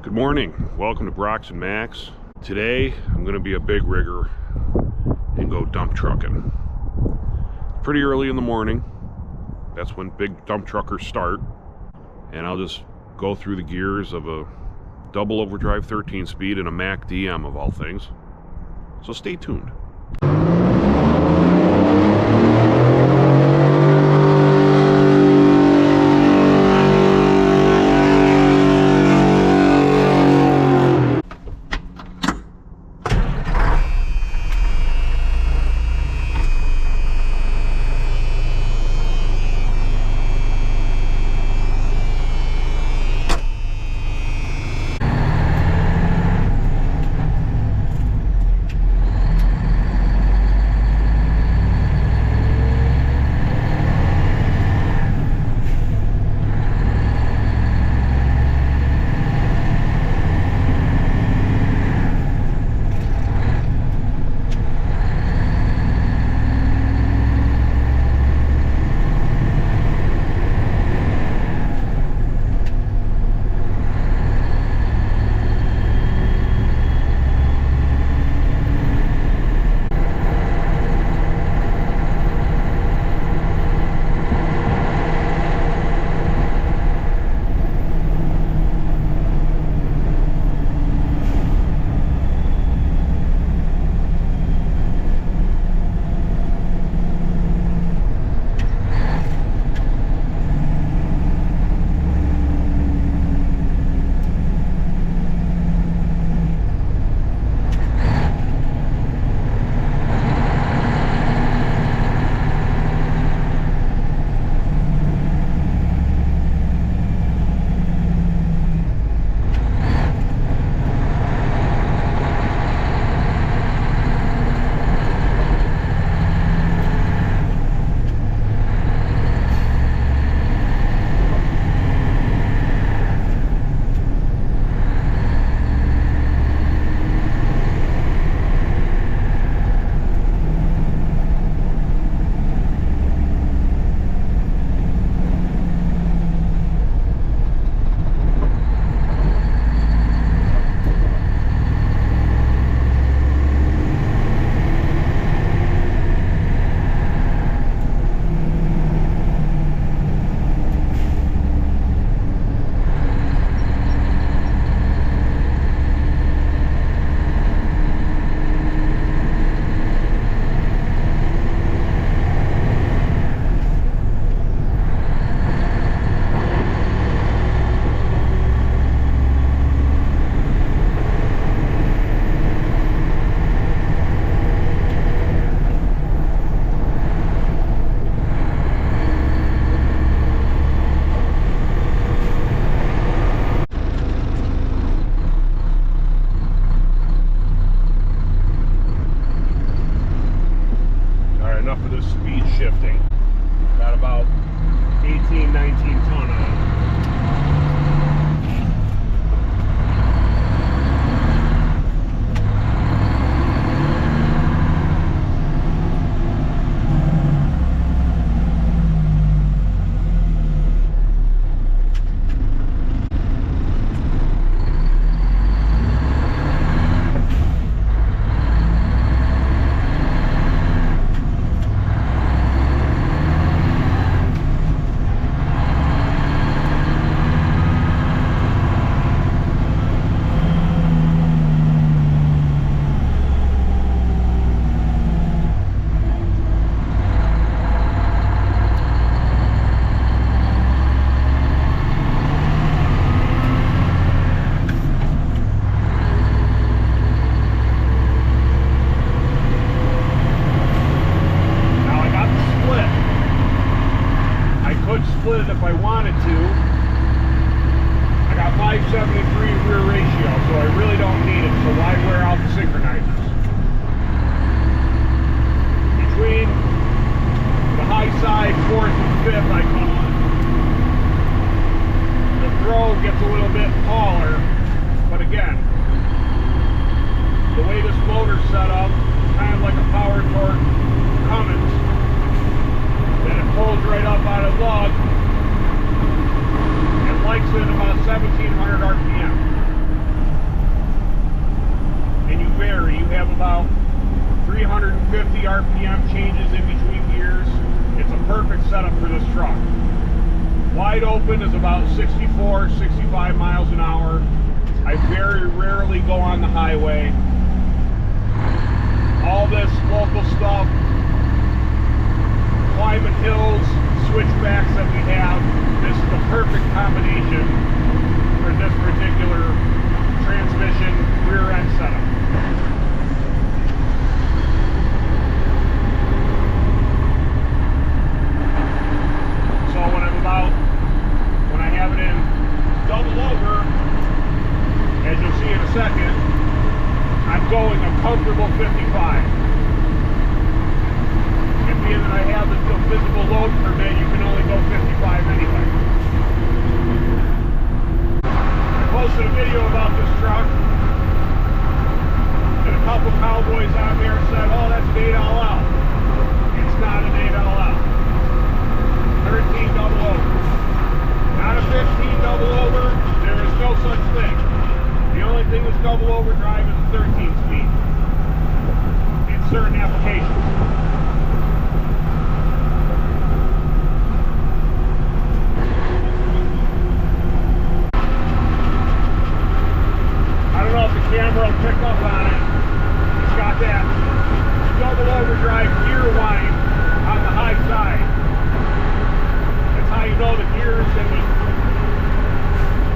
Good morning, welcome to Brock's and Mack's. Today I'm going to be a big rigger and go dump trucking. Pretty early in the morning, that's when big dump truckers start, and I'll just go through the gears of a double overdrive 13 speed and a Mack DM of all things. So stay tuned. Enough of this speed shifting. Got about 18, 19 ton on it. Split it if I wanted to. I got 573 rear ratio, so I really don't need it, so why wear out the synchronizers? Between the high side, 4th and 5th, I call it, the throw gets a little bit taller, but again, the way this motor's set up, kind of like a power torque Cummins, then it pulls right up out of lug. It likes it at about 1700 RPM. RPM changes in between gears. It's a perfect setup for this truck. Wide open is about 64, 65 miles an hour. I very rarely go on the highway. All this local stuff, climbing hills, switchbacks that we have, this is the perfect combination for this particular transmission rear end setup. So when I have it in double over, as you'll see in a second, I'm going a comfortable 55. And being that I have the visible load permit, you can only go 55 anyway. I posted a video about this truck, and a couple cowboys on there said, oh, that's an 8 all out. It's not an 8 all out. 13 double over. Not a 15 double over. There is no such thing. The only thing that's double overdrive is a 13 speed in certain applications. I don't know if the camera will pick up on it. It's got that double overdrive gear wind on the high side. That's how you know the gears and the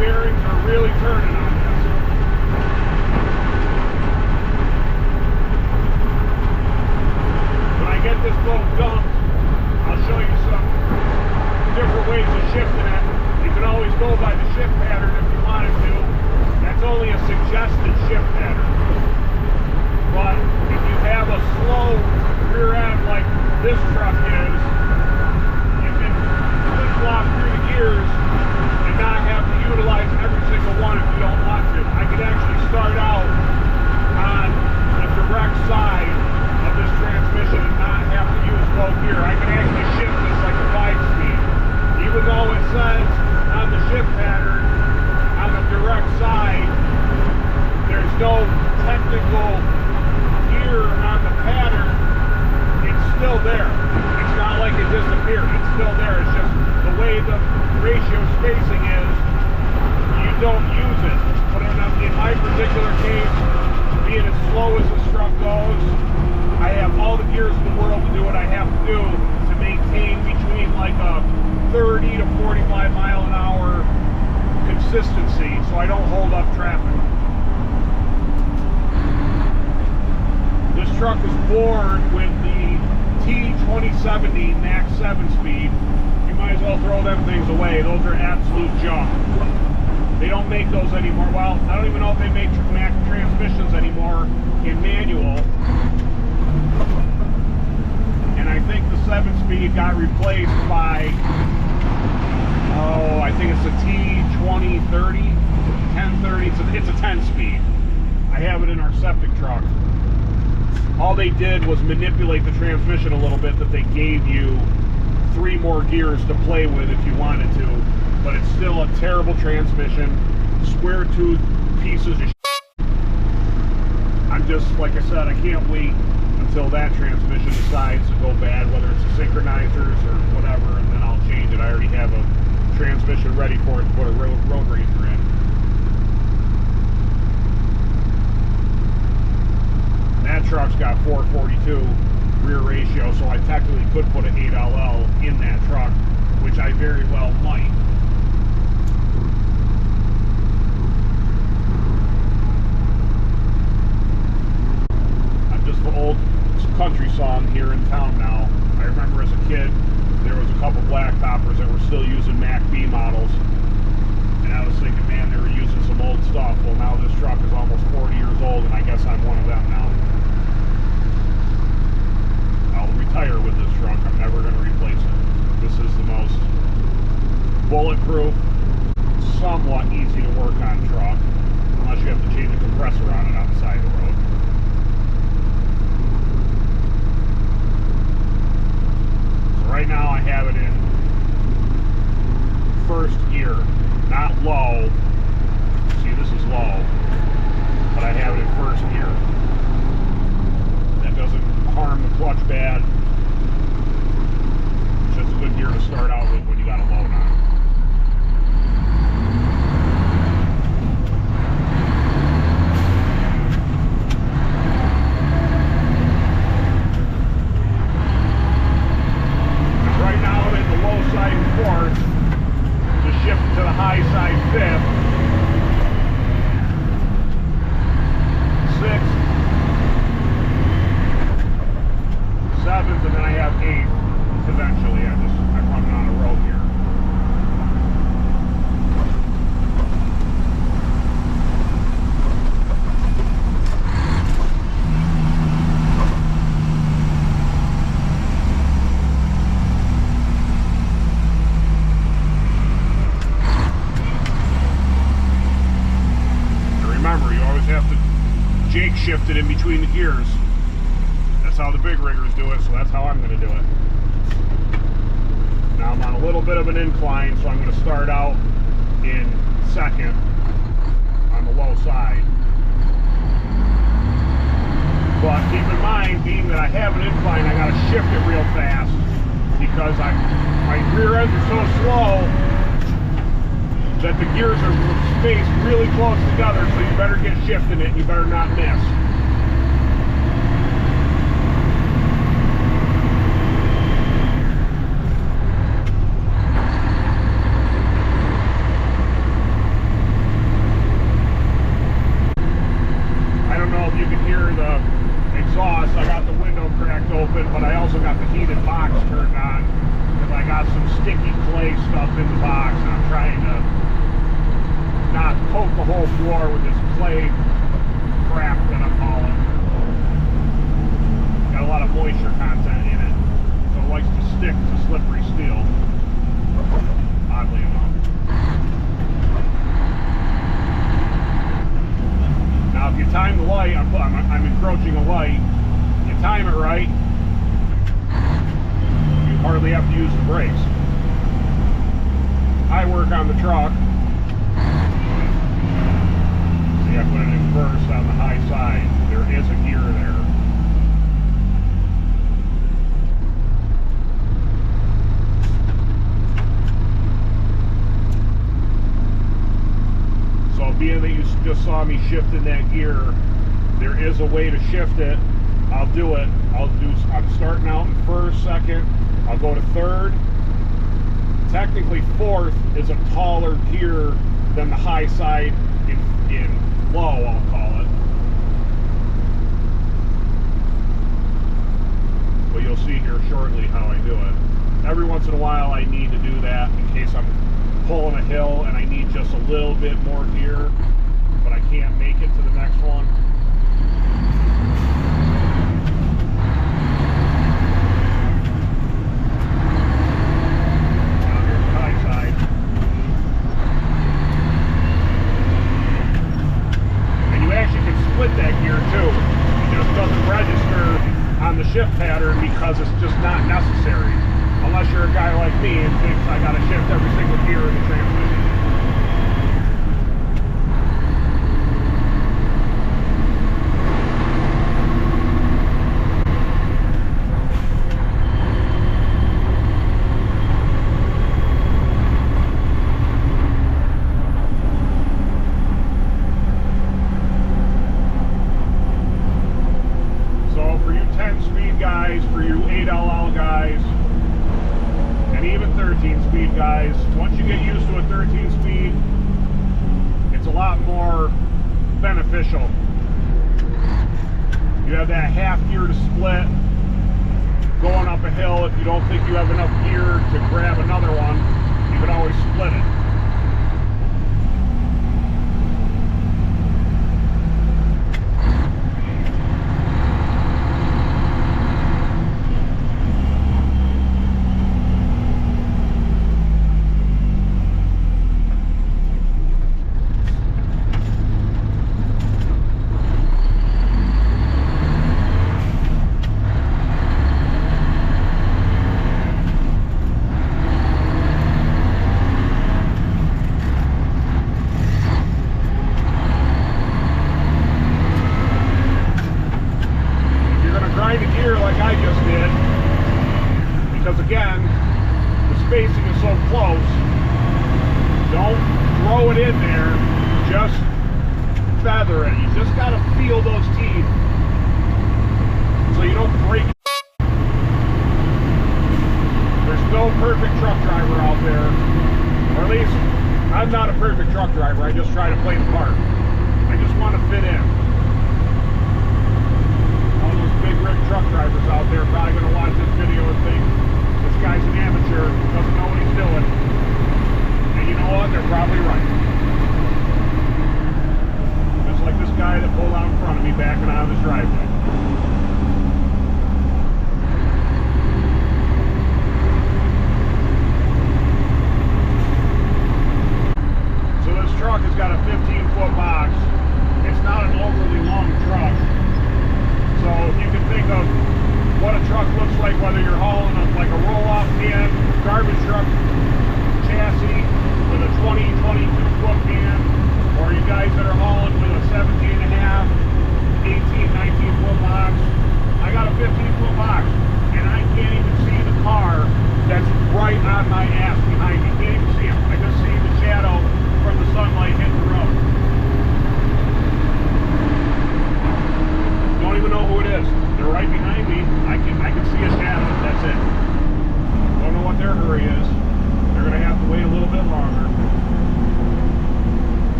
bearings are really turning on this. When I get this boat dumped, I'll show you some different ways of shifting it. You can always go by the shift pattern if you wanted to. That's only a suggested shift pattern. But if you have a slow rear end like this truck is, you can flip-flop through the gears and not have to utilize every single one if you don't want to. I could actually start out on the direct side of this transmission and not have to use low gear. I can actually shift this like a 5-speed. Even though it says on the shift pattern, on the direct side, there's no technical gear on the pattern, it's still there. It's not like it disappeared. It's still there. It's just the way the ratio spacing is, you don't use it. But in my particular case, being as slow as this truck goes, I have all the gears in the world to do what I have to do to maintain between like a 30 to 45 mile an hour consistency so I don't hold up traffic. This truck was born with the T2070 Mack 7-speed. You might as well throw them things away. Those are absolute junk. They don't make those anymore. Well, I don't even know if they make Mack transmissions anymore in manual. And I think the 7-speed got replaced by, oh, I think it's a T2030, 1030. It's a 10-speed. I have it in our septic truck. All they did was manipulate the transmission a little bit, that they gave you 3 more gears to play with if you wanted to, but it's still a terrible transmission, square tooth pieces of shit. I'm just, like I said, I can't wait until that transmission decides to go bad, whether it's the synchronizers or whatever, and then I'll change it. I already have a transmission ready for it to put a road ranger in. That truck's got 442 rear ratio, so I technically could put an 8LL in that truck, which I very well might. I'm just an old country song here in town now. I remember as a kid, there was a couple blacktoppers that were still using Mack D models, and I was thinking, man, they were using some old stuff. Well, now this truck is almost 40 years old, and I guess I'm one of them now. I'll retire with this truck. I'm never going to replace it. This is the most bulletproof, somewhat easy to work on truck, unless you have to change the compressor on it on the side of the road. So right now I have it in first gear, not low, have to Jake shift it in between the gears. That's how the big riggers do it, so that's how I'm going to do it. Now I'm on a little bit of an incline, so I'm going to start out in second on the low side. But keep in mind, being that I have an incline, I got to shift it real fast because my rear ends are so slow that the gears are spaced really close together, so you better get shifting it, you better not miss. I don't know if you can hear the exhaust. I got the window cracked open, but I also got the heated box turned on because I got some sticky clay stuff in the box, and I'm trying to not coat the whole floor with this clay crap that I'm hauling. Got a lot of moisture content in it, so it likes to stick to slippery steel, oddly enough. Now if you time the light, I'm encroaching a light, you time it right, you hardly have to use the brakes. I work on the truck. See, I put it in first on the high side. There is a gear there. So being that you just saw me shifting that gear, there is a way to shift it. I'll do it. I'm starting out in first, second. I'll go to third. Technically fourth is a taller gear than the high side in low, I'll call it. But you'll see here shortly how I do it. Every once in a while I need to do that in case I'm pulling a hill and I need just a little bit more gear, but I can't make it to the next one. Shift pattern because it's just not necessary unless you're a guy like me and thinks I gotta shift every single gear in the transmission. For you 8LL guys, and even 13-speed guys, once you get used to a 13-speed, it's a lot more beneficial. You have that half gear to split going up a hill. If you don't think you have enough gear to grab another one, you can always split it. Spacing is so close, don't throw it in there, just feather it. You just got to feel those teeth so you don't break. There's no perfect truck driver out there, or at least I'm not a perfect truck driver. I just try to play the part. I just want to fit in. All those big rig truck drivers out there are probably going to watch this video and think, this guy's an amateur, doesn't know what he's doing. And you know what? They're probably right. Just like this guy that pulled out in front of me backing out of his driveway. So this truck has got a 15-foot box. It's not an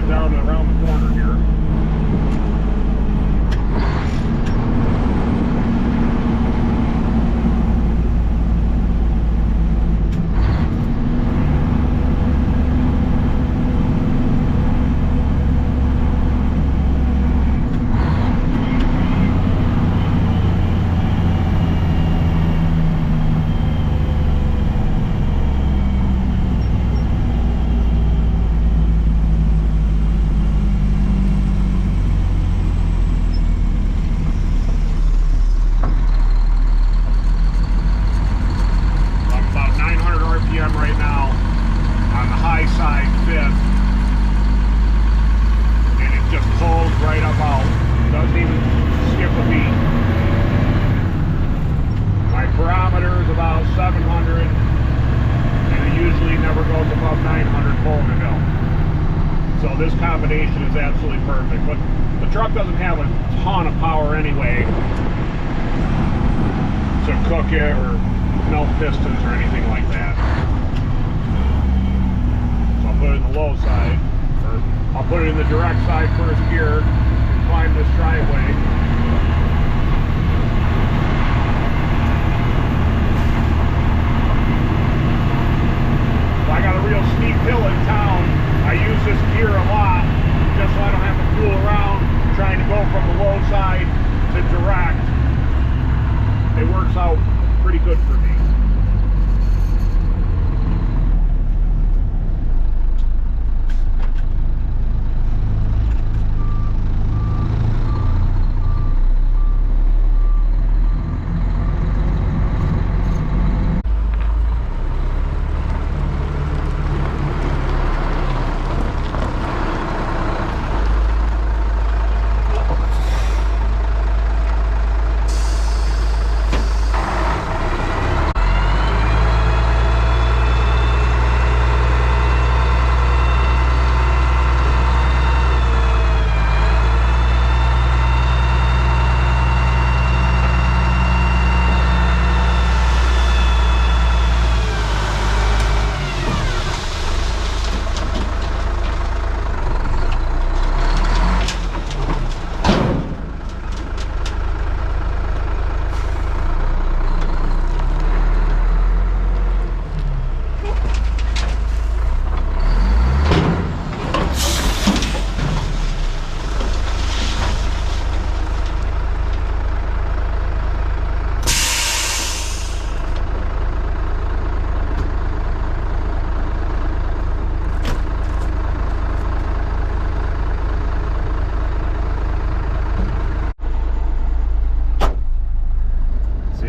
get down and around the corner here. Right now on the high side, fifth, and it just pulls right up out, doesn't even skip a beat. My barometer is about 700, and it usually never goes above 900 pulling it out. So this combination is absolutely perfect, but the truck doesn't have a ton of power anyway to cook it or melt pistons or anything like that. Put it in the low side, or I'll put it in the direct side first gear and climb this driveway. If I got a real steep hill in town, I use this gear a lot just so I don't have to fool around trying to go from the low side to direct. It works out pretty good for me.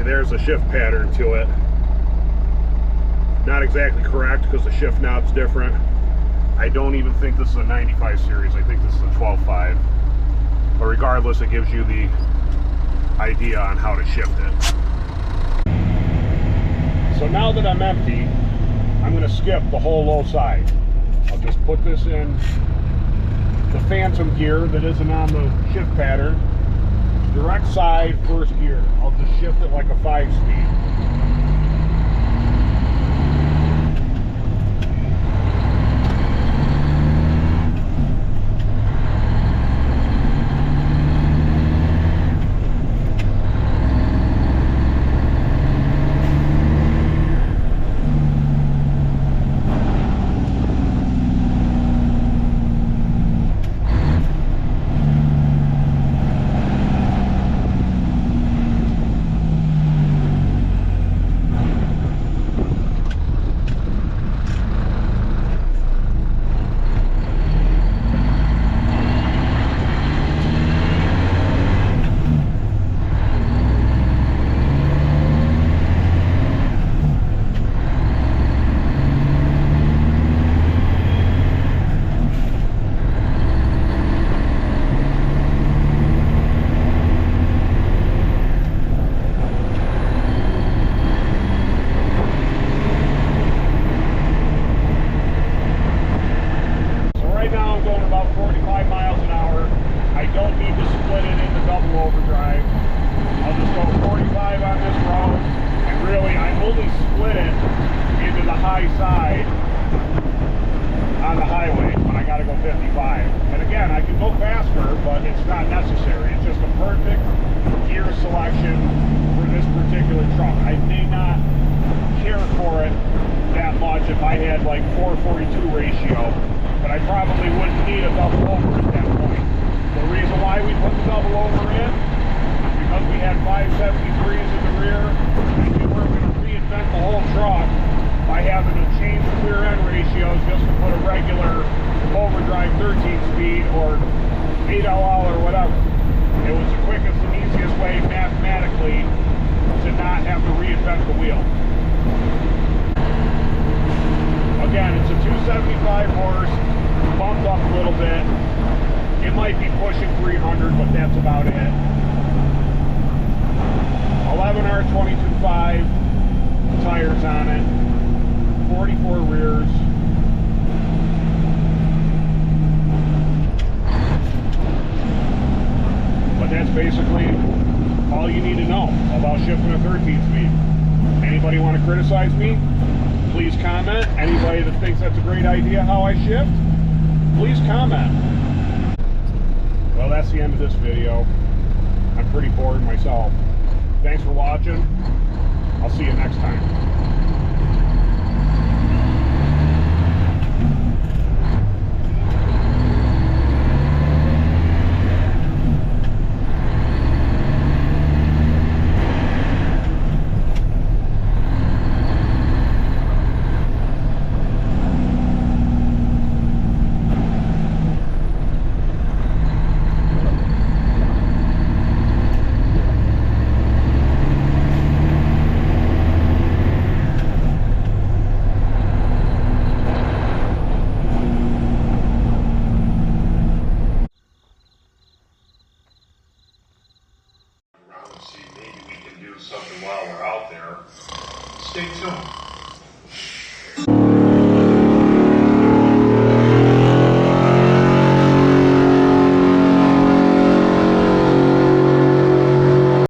There's a shift pattern to it. Not exactly correct because the shift knob's different. I don't even think this is a 95 series. I think this is a 12.5. But regardless, it gives you the idea on how to shift it. So now that I'm empty, I'm going to skip the whole low side. I'll just put this in the phantom gear that isn't on the shift pattern. Direct side, first gear. I'll just shift it like a 5-speed. Double Overdrive. I'll just go 45 on this road, and really I only split it into the high side on the highway when I gotta go 55. can go faster, but it's not necessary. It's just a perfect gear selection for this particular truck. I may not care for it that much if I had like 4:42 ratio, but I probably wouldn't need a double over at that point. The reason why we put the double over in is because we had 573s in the rear, and we weren't going to reinvent the whole truck by having to change the rear end ratios just to put a regular overdrive 13 speed or 8LL or whatever. It was the quickest and easiest way mathematically to not have to reinvent the wheel. Again, it's a 275 horse, bumped up a little bit. It might be pushing 300, but that's about it. 11R 22.5 tires on it, 44 rears. But that's basically all you need to know about shifting a 13 speed. Anybody want to criticize me? Please comment. Anybody that thinks that's a great idea how I shift, please comment. Well, that's the end of this video. I'm pretty bored myself. Thanks for watching. I'll see you next time.